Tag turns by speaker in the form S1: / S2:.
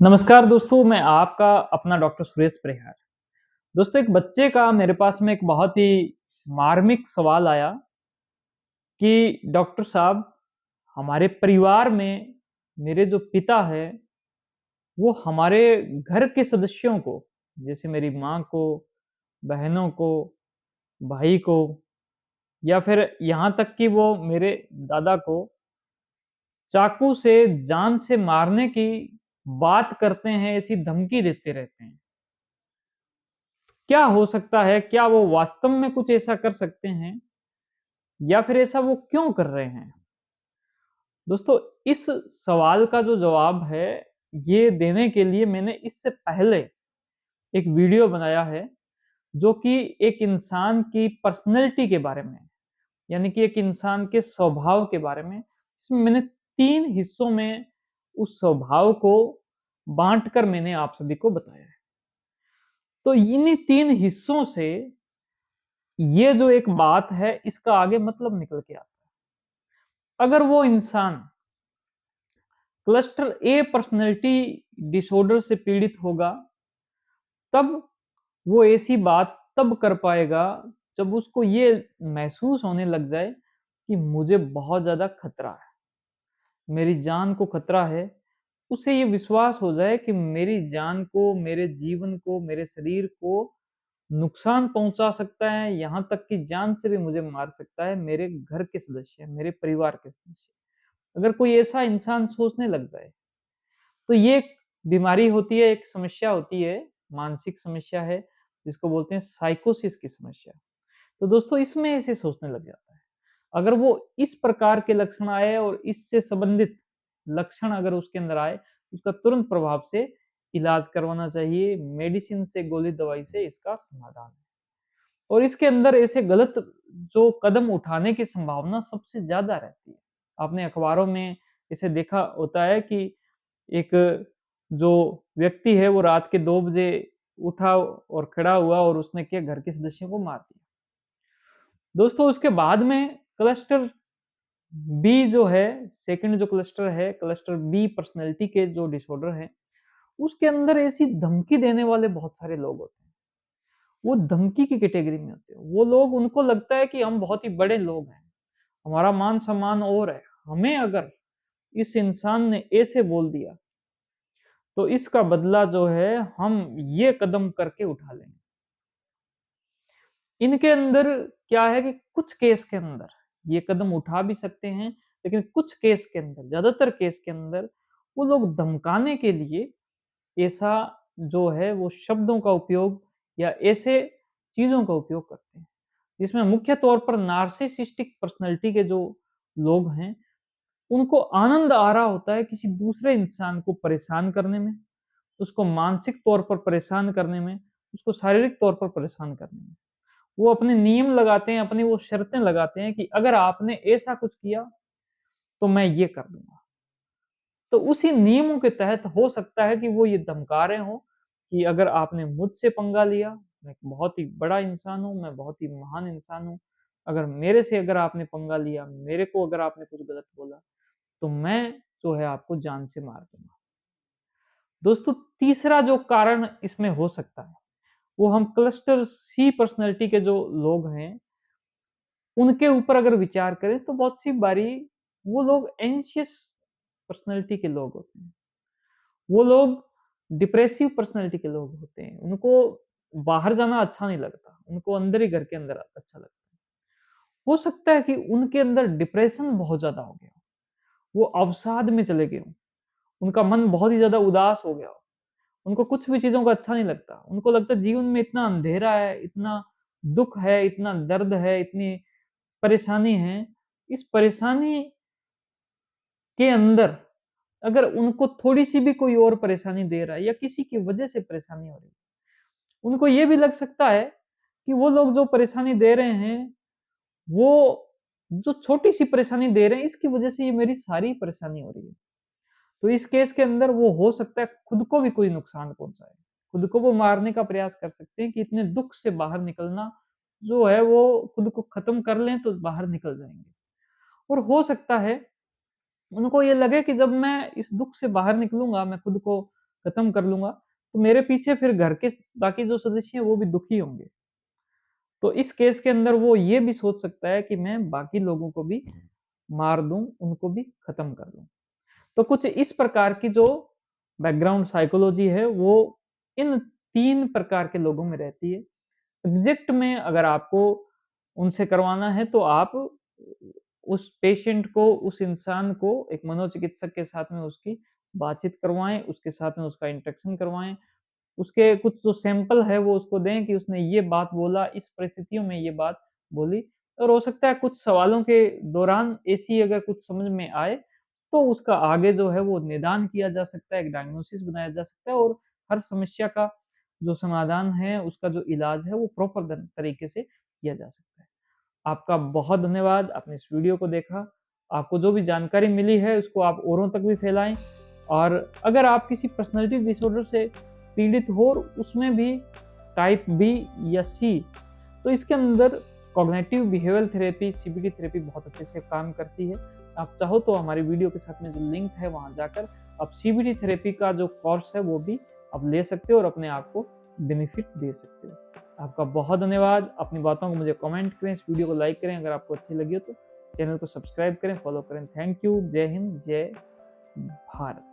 S1: नमस्कार दोस्तों, मैं आपका अपना डॉक्टर सुरेश परिहार। दोस्तों, एक बच्चे का मेरे पास में एक बहुत ही मार्मिक सवाल आया कि डॉक्टर साहब, हमारे परिवार में मेरे जो पिता हैं, वो हमारे घर के सदस्यों को, जैसे मेरी माँ को, बहनों को, भाई को या फिर यहाँ तक कि वो मेरे दादा को चाकू से जान से मारने की बात करते हैं, ऐसी धमकी देते रहते हैं। क्या हो सकता है? क्या वो वास्तव में कुछ ऐसा कर सकते हैं या फिर ऐसा वो क्यों कर रहे हैं? दोस्तों, इस सवाल का जो जवाब है, ये देने के लिए मैंने इससे पहले एक वीडियो बनाया है, जो कि एक इंसान की पर्सनैलिटी के बारे में है, यानी कि एक इंसान के स्वभाव के बारे में। इसमें मैंने 3 हिस्सों में उस स्वभाव को बाँट कर मैंने आप सभी को बताया है। तो इन्हीं 3 हिस्सों से ये जो एक बात है, इसका आगे मतलब निकल के आता है। अगर वो इंसान क्लस्टर ए पर्सनैलिटी डिसऑर्डर से पीड़ित होगा, तब वो ऐसी बात तब कर पाएगा, जब उसको ये महसूस होने लग जाए कि मुझे बहुत ज़्यादा खतरा है, मेरी जान को खतरा है। उसे ये विश्वास हो जाए कि मेरी जान को, मेरे जीवन को, मेरे शरीर को नुकसान पहुँचा सकता है, यहाँ तक कि जान से भी मुझे मार सकता है मेरे घर के सदस्य, मेरे परिवार के सदस्य। अगर कोई ऐसा इंसान सोचने लग जाए, तो ये एक बीमारी होती है, एक समस्या होती है, मानसिक समस्या है, जिसको बोलते हैं साइकोसिस की समस्या। तो दोस्तों, इसमें ऐसे सोचने लग जाता है। अगर वो इस प्रकार के लक्षण आए और इससे संबंधित लक्षण अगर उसके अंदर आए, उसका तुरंत प्रभाव से इलाज करवाना चाहिए। मेडिसिन से, गोली दवाई से इसका समाधान है। और इसके अंदर ऐसे गलत जो कदम उठाने की संभावना सबसे ज़्यादा रहती है। आपने अखबारों में इसे देखा होता है कि एक जो व्यक्ति है, वो रात के 2 बजे उठा और खड़ा हुआ और उसने क्या, घर के सदस्यों को मार दिया। दोस्तों, उसके बाद में क्लस्टर बी जो है, सेकंड जो क्लस्टर है, क्लस्टर बी पर्सनैलिटी के जो डिसऑर्डर है, उसके अंदर ऐसी धमकी देने वाले बहुत सारे लोग होते हैं। वो धमकी की कैटेगरी में होते हैं। वो लोग, उनको लगता है कि हम बहुत ही बड़े लोग हैं, हमारा मान-सम्मान और है। हमें अगर इस इंसान ने ऐसे बोल दिया, तो इसका बदला जो है, हम ये कदम करके उठा लेंगे। इनके अंदर क्या है कि कुछ केस के अंदर ये कदम उठा भी सकते हैं, लेकिन कुछ केस के अंदर, ज़्यादातर केस के अंदर, वो लोग धमकाने के लिए ऐसा जो है वो शब्दों का उपयोग या ऐसे चीज़ों का उपयोग करते हैं। जिसमें मुख्य तौर पर नार्सिसिस्टिक पर्सनैलिटी के जो लोग हैं, उनको आनंद आ रहा होता है किसी दूसरे इंसान को परेशान करने में, उसको मानसिक तौर पर परेशान करने में, उसको शारीरिक तौर पर परेशान करने में। वो अपने नियम लगाते हैं, अपनी वो शर्तें लगाते हैं कि अगर आपने ऐसा कुछ किया, तो मैं ये कर दूँगा। तो उसी नियमों के तहत हो सकता है कि वो ये धमका रहे हों कि अगर आपने मुझसे पंगा लिया, मैं एक बहुत ही बड़ा इंसान हूँ, मैं बहुत ही महान इंसान हूँ। अगर मेरे से अगर आपने पंगा लिया, मेरे को अगर आपने कुछ गलत बोला, तो मैं जो है आपको जान से मार दूँगा। दोस्तों, तीसरा जो कारण इसमें हो सकता है, वो हम क्लस्टर सी पर्सनैलिटी के जो लोग हैं, उनके ऊपर अगर विचार करें, तो बहुत सी बारी वो लोग एंग्ज़ियस पर्सनैलिटी के लोग होते हैं। वो लोग डिप्रेसिव पर्सनैलिटी के लोग होते हैं। उनको बाहर जाना अच्छा नहीं लगता, उनको अंदर ही घर के अंदर अच्छा लगता है। हो सकता है कि उनके अंदर डिप्रेशन बहुत ज़्यादा हो गया हो, वो अवसाद में चले गए हों, उनका मन बहुत ही ज़्यादा उदास हो गया हो, उनको कुछ भी चीज़ों का अच्छा नहीं लगता। उनको लगता है जीवन में इतना अंधेरा है, इतना दुःख है, इतना दर्द है, इतनी परेशानी है। इस परेशानी के अंदर अगर उनको थोड़ी-सी भी कोई और परेशानी दे रहा है या किसी की वजह से परेशानी हो रही है, उनको ये भी लग सकता है कि वो लोग जो परेशानी दे रहे हैं, वो जो छोटी-सी परेशानी दे रहे हैं, इसकी वजह से ये मेरी सारी परेशानी हो रही है। तो इस केस के अंदर वो हो सकता है खुद को भी कोई नुकसान पहुँचाए। खुद को वो मारने का प्रयास कर सकते हैं कि इतने दुःख से बाहर निकलना जो है, वो खुद को ख़त्म कर लें तो बाहर निकल जाएँगे। और हो सकता है उनको ये लगे कि जब मैं इस दुःख से बाहर निकलूँगा, मैं खुद को खत्म कर लूँगा, तो मेरे पीछे फिर घर के बाकी जो सदस्य हैं वो भी दुखी होंगे। तो इस केस के अंदर वो ये भी सोच सकता है कि मैं बाकी लोगों को भी मार दूँ, उनको भी खत्म कर दूँ। तो कुछ इस प्रकार की जो बैकग्राउंड साइकोलॉजी है वो इन 3 प्रकार के लोगों में रहती है। एग्ज़ैक्ट में अगर आपको उनसे करवाना है तो आप उस पेशेंट को, उस इंसान को एक मनोचिकित्सक के साथ में उसकी बातचीत करवाएँ, उसके साथ में उसका इंटरेक्शन करवाएँ, उसके कुछ जो सैंपल है वो उसको दें कि उसने ये बात बोला, इस परिस्थितियों में ये बात बोली और हो सकता है कुछ सवालों के दौरान ऐसी अगर कुछ समझ में आए, तो उसका आगे जो है वो निदान किया जा सकता है, एक डायग्नोसिस बनाया जा सकता है और हर समस्या का जो समाधान है, उसका जो इलाज है वो प्रॉपर तरीके से किया जा सकता है। आपका बहुत धन्यवाद, आपने इस वीडियो को देखा। आपको जो भी जानकारी मिली है उसको आप औरों तक भी फैलाएँ और अगर आप किसी पर्सनैलिटी डिसऑर्डर से पीड़ित हो और उसमें भी टाइप बी या सी, तो इसके अंदर cognitive behavioural therapy, CBT therapy बहुत अच्छे से काम करती है। आप चाहो तो हमारी वीडियो के साथ में जो लिंक है वहाँ जाकर आप सीबीटी थेरेपी का जो कोर्स है वो भी आप ले सकते हो और अपने आप को बेनिफिट दे सकते हो। आपका बहुत धन्यवाद। अपनी बातों को मुझे कमेंट करें, इस वीडियो को लाइक करें अगर आपको अच्छी लगी हो तो। चैनल को सब्सक्राइब करें, फॉलो करें। Thank you. जय हिंद, जय भारत।